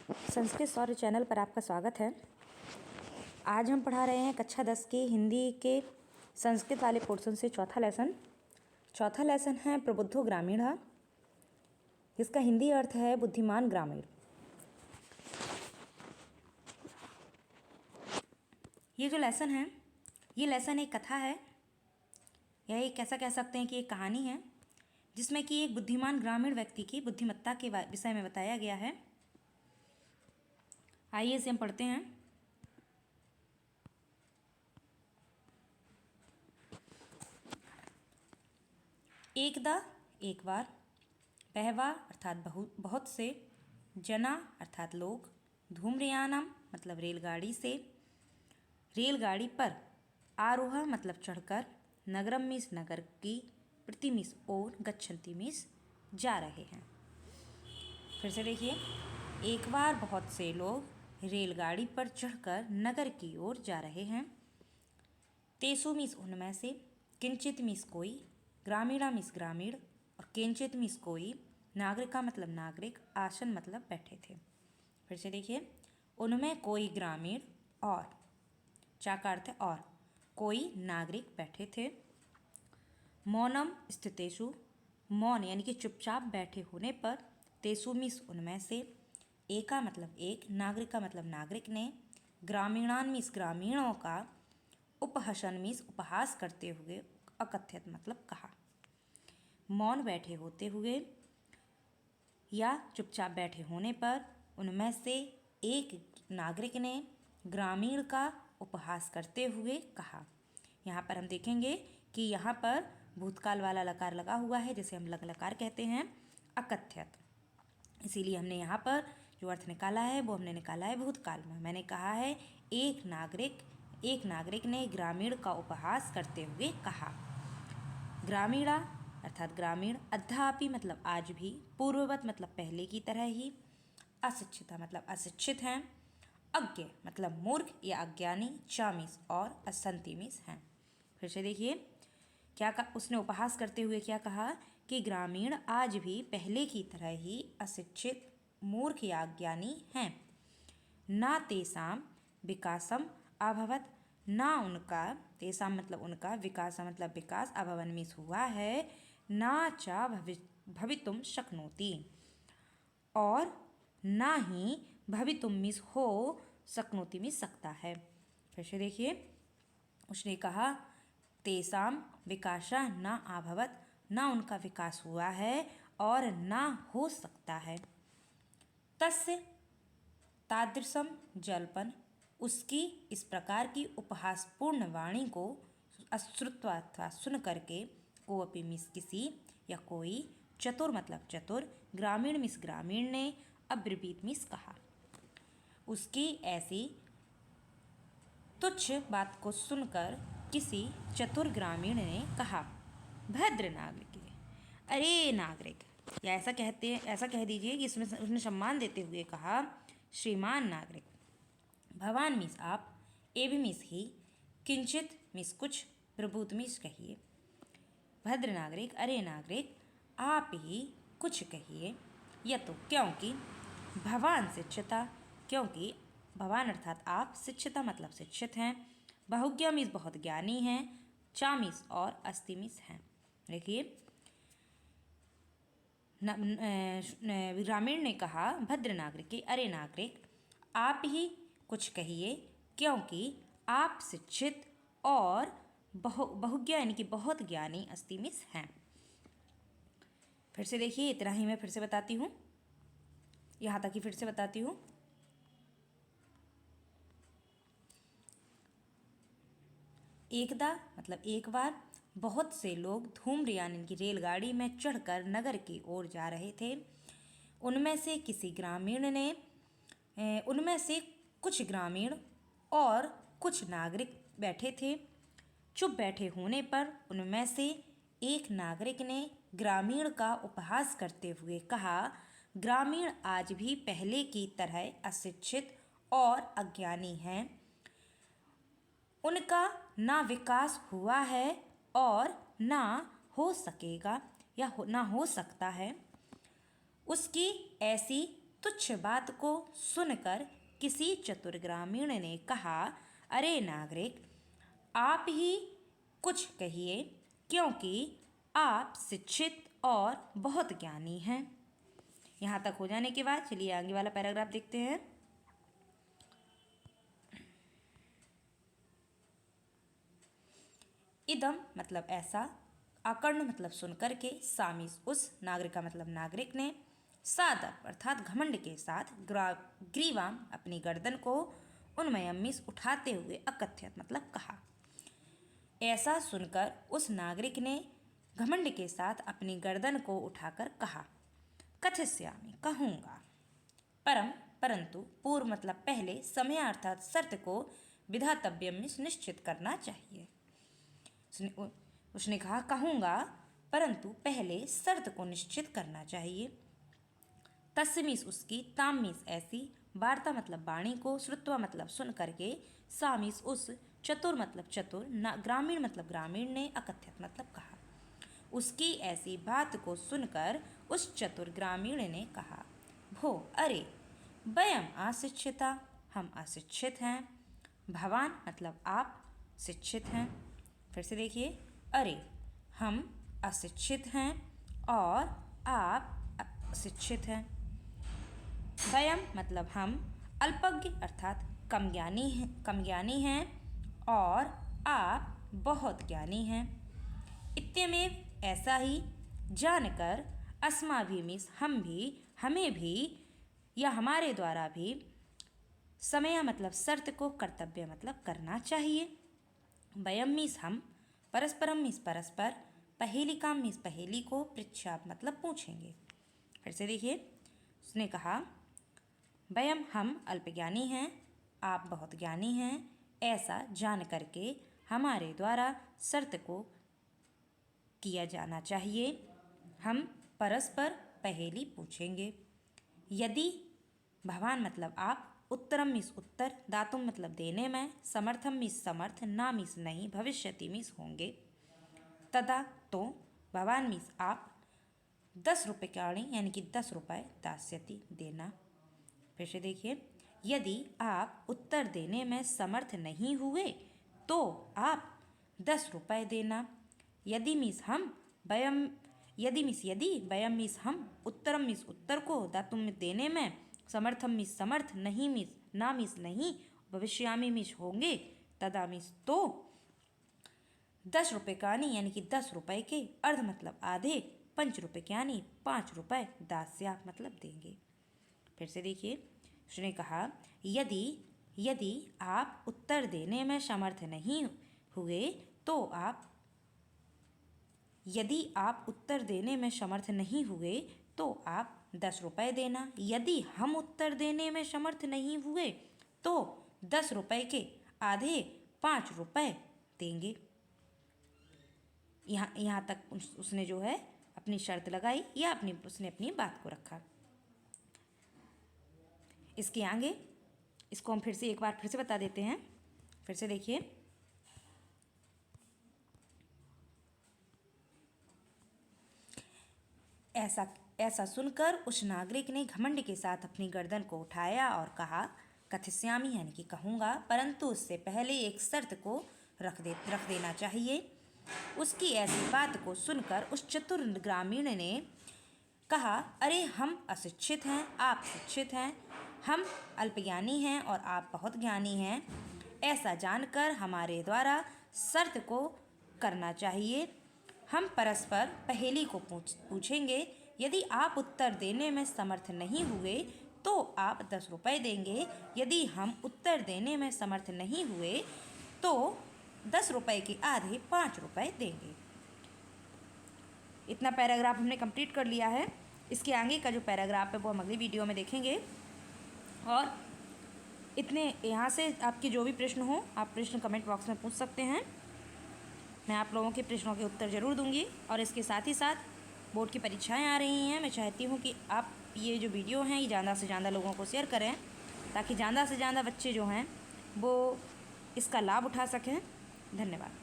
संस्कृत शौर्य channel पर आपका स्वागत है। आज हम पढ़ा रहे हैं कक्षा 10 की हिंदी के संस्कृत वाले पोर्शन से चौथा लेसन है प्रबुद्धो ग्रामीण। इसका हिंदी अर्थ है बुद्धिमान ग्रामीण। ये जो लेसन है, ये लेसन एक कथा है, यह एक ऐसा कह सकते हैं कि एक कहानी है जिसमें कि एक बुद्धिमान ग्रामीण व्यक्ति की बुद्धिमत्ता के विषय में बताया गया है। आइए इसे हम पढ़ते हैं। एकदा एक बार, बहवा अर्थात बहुत से, जना अर्थात लोग, धूम्रयानम मतलब रेलगाड़ी से, रेलगाड़ी पर, आरोह मतलब चढ़कर, नगरम मीस नगर की, प्रति मीस और, गच्छन्ति मीस जा रहे हैं। फिर से देखिए, एक बार बहुत से लोग रेलगाड़ी पर चढ़कर नगर की ओर जा रहे हैं। तेसु मीस उनमें से, किंचित मीस कोई, ग्रामीणा मीस ग्रामीण और किंचित मीस कोई, नागरिका मतलब नागरिक, आसन मतलब बैठे थे। फिर से देखिए, उनमें कोई ग्रामीण और, चा का अर्थ है और, कोई नागरिक बैठे थे। मौनम स्थितेषु, मौन यानी कि चुपचाप बैठे होने पर, तेसु मीस उनमें से, एका मतलब एक, नागरिका मतलब नागरिक ने, ग्रामीणान मीस ग्रामीणों का, उपहसन मीस उपहास करते हुए, अकथ्यत मतलब कहा। मौन बैठे होते हुए या चुपचाप बैठे होने पर उनमें से एक नागरिक ने ग्रामीण का उपहास करते हुए कहा। यहाँ पर हम देखेंगे कि यहाँ पर भूतकाल वाला लकार लगा हुआ है, जिसे हम लग लकार कहते हैं, अकथ्यत। इसीलिए हमने यहाँ पर जो अर्थ निकाला है वो हमने निकाला है भूतकाल में। मैंने कहा है एक नागरिक ने ग्रामीण का उपहास करते हुए कहा। ग्रामीणा अर्थात ग्रामीण, अद्यापि मतलब आज भी, पूर्ववत मतलब पहले की तरह ही, अशिक्षिता मतलब अशिक्षित हैं, अज्ञ मतलब मूर्ख या अज्ञानी, चामीस और असंतिमिस हैं। फिर से देखिए, क्या कहा उसने उपहास करते हुए, क्या कहा कि ग्रामीण आज भी पहले की तरह ही अशिक्षित, मूर्ख या अज्ञानी हैं। ना तेसाम विकासम अभवत, ना उनका, तेसाम मतलब उनका, विकासम मतलब विकास, अभवन मीस हुआ है, ना चा भवितुम शक्नोति, और ना ही भवितुम मीस हो शक्नोति मीस सकता है। फिर से देखिए, उसने कहा तेसाम विकासा ना अभवत, ना उनका विकास हुआ है और ना हो सकता है। तस्य तादृशम जल्पन, उसकी इस प्रकार की उपहासपूर्ण वाणी को अश्रुत्वा अथवा सुन करके, कोअपि मीस किसी या कोई, चतुर मतलब चतुर, ग्रामीण मीस ग्रामीण ने, अब्रवीत मीस कहा। उसकी ऐसी तुच्छ बात को सुनकर किसी चतुर ग्रामीण ने कहा, भद्र नागरिक, अरे नागरिक, या ऐसा कह दीजिए कि उसने सम्मान देते हुए कहा, श्रीमान नागरिक, भवान मीस आप, एवं मीस ही, किंचित मीस कुछ, प्रभुत मीस कहिए। भद्र नागरिक, अरे नागरिक, आप ही कुछ कहिए। या तो क्योंकि, भवान शिक्षिता, क्योंकि भवान अर्थात आप, शिक्षिता मतलब शिक्षित हैं, बहुज्ञा मीस बहुत ज्ञानी हैं, चामीस और अस्तिमिस हैं। देखिए, ग्रामीण ने कहा भद्र नागरिक की, अरे नागरिक, आप ही कुछ कहिए, क्योंकि आप शिक्षित और बहुज्ञा यानी कि बहुत ज्ञानी, अस्तिमिस हैं। फिर से देखिए, इतना ही मैं फिर से बताती हूँ, यहाँ तक ही फिर से बताती हूँ। एकदा मतलब एक बार, बहुत से लोग धूम्रयान की रेलगाड़ी में चढ़कर नगर की ओर जा रहे थे। उनमें से कुछ ग्रामीण और कुछ नागरिक बैठे थे। चुप बैठे होने पर उनमें से एक नागरिक ने ग्रामीण का उपहास करते हुए कहा, ग्रामीण आज भी पहले की तरह अशिक्षित और अज्ञानी हैं, उनका ना विकास हुआ है और ना हो सकेगा या ना हो सकता है। उसकी ऐसी तुच्छ बात को सुनकर किसी चतुर ग्रामीण ने कहा, अरे नागरिक, आप ही कुछ कहिए, क्योंकि आप शिक्षित और बहुत ज्ञानी हैं। यहाँ तक हो जाने के बाद चलिए आगे वाला पैराग्राफ देखते हैं। इदम मतलब ऐसा, आकर्ण मतलब सुनकर के, सामीस उस, नागरिक का मतलब नागरिक ने, सादर अर्थात घमंड के साथ, ग्रीवाम अपनी गर्दन को, उन्मयम्मिस उठाते हुए, अकथ्यत मतलब कहा। ऐसा सुनकर उस नागरिक ने घमंड के साथ अपनी गर्दन को उठाकर कहा, कथिस्यामि कहूँगा, परम परंतु, पूर्व मतलब पहले, समय अर्थात शर्त को, विधातव्यम निश्चित करना चाहिए। उसने कहा कहूँगा, परंतु पहले शर्त को निश्चित करना चाहिए। तस्मीस उसकी, तामीस ऐसी, वार्ता मतलब वाणी को, श्रुत्वा मतलब सुन करके, सामीस उस, चतुर मतलब चतुर, ग्रामीण मतलब ग्रामीण ने, अकथ्यत मतलब कहा। उसकी ऐसी बात को सुनकर उस चतुर ग्रामीण ने कहा, भो अरे, वयम अशिक्षिता, हम अशिक्षित हैं। भवान मतलब आप शिक्षित हैं। फिर से देखिए, अरे हम अशिक्षित हैं और आप अशिक्षित हैं। वयम मतलब हम, अल्पज्ञ अर्थात कम ज्ञानी हैं और आप बहुत ज्ञानी हैं। इत्यमेव ऐसा ही, जानकर, अस्माभिमीस हम भी, हमें भी या हमारे द्वारा भी, समय मतलब शर्त को, कर्तव्य मतलब करना चाहिए। वयम मीस हम, परस्परम मीस परस्पर, पहेलिकाम मीस पहेली को, पृच्छाप मतलब पूछेंगे। फिर से देखिए, उसने कहा वयम हम अल्पज्ञानी हैं, आप बहुत ज्ञानी हैं, ऐसा जान करके हमारे द्वारा शर्त को किया जाना चाहिए। हम परस्पर पहेली पूछेंगे। यदि, भवान मतलब आप, उत्तरम मीस उत्तर, दातुम मतलब देने में, समर्थम मीस समर्थ, ना मीस नहीं, भविष्यति मीस होंगे, तदा तो, भवान मीस आप, 10 रुपये यानी कि 10 रुपये, दास्यति देना। फिर से देखिए, यदि आप उत्तर देने में समर्थ नहीं हुए तो आप 10 रुपये देना। यदि मीस हम, वयम, यदि मीस यदि, वयम मीस हम, उत्तरम मीस उत्तर को, दातुम देने में, समर्थम मीस समर्थ, नहीं मीस ना मीस नहीं, भविष्यामी मीस होंगे, तदा मीस तो, 10 रुपये यानी कि 10 रुपये के, अर्ध मतलब आधे, 5 रुपये यानी 5 रुपये, दास्या मतलब देंगे। फिर से देखिए, उसने कहा यदि आप उत्तर देने में समर्थ नहीं हुए तो आप, यदि आप उत्तर देने में समर्थ नहीं हुए तो आप 10 रुपये देना। यदि हम उत्तर देने में समर्थ नहीं हुए तो 10 रुपये के आधे 5 रुपये देंगे। यहाँ तक उसने जो है अपनी शर्त लगाई या उसने अपनी बात को रखा। इसके आगे इसको हम फिर से एक बार फिर से बता देते हैं। फिर से देखिए, ऐसा सुनकर उस नागरिक ने घमंड के साथ अपनी गर्दन को उठाया और कहा, कथिस्यामी यानी कि कहूँगा, परंतु उससे पहले एक शर्त को रख देना चाहिए। उसकी ऐसी बात को सुनकर उस चतुर ग्रामीण ने कहा, अरे हम अशिक्षित हैं, आप शिक्षित हैं, हम अल्पज्ञानी हैं और आप बहुत ज्ञानी हैं। ऐसा जानकर हमारे द्वारा शर्त को करना चाहिए। हम परस्पर पहेली को पूछेंगे। यदि आप उत्तर देने में समर्थ नहीं हुए तो आप 10 रुपये देंगे। यदि हम उत्तर देने में समर्थ नहीं हुए तो 10 रुपये के आधे 5 रुपये देंगे। इतना पैराग्राफ हमने कंप्लीट कर लिया है। इसके आगे का जो पैराग्राफ है वो हम अगली वीडियो में देखेंगे। और इतने यहाँ से आपके जो भी प्रश्न हो आप प्रश्न कमेंट बॉक्स में पूछ सकते हैं। मैं आप लोगों के प्रश्नों के उत्तर ज़रूर दूंगी। और इसके साथ ही साथ बोर्ड की परीक्षाएं आ रही हैं। मैं चाहती हूँ कि आप ये जो वीडियो हैं ये ज़्यादा से ज़्यादा लोगों को शेयर करें ताकि ज़्यादा से ज़्यादा बच्चे जो हैं वो इसका लाभ उठा सकें। धन्यवाद।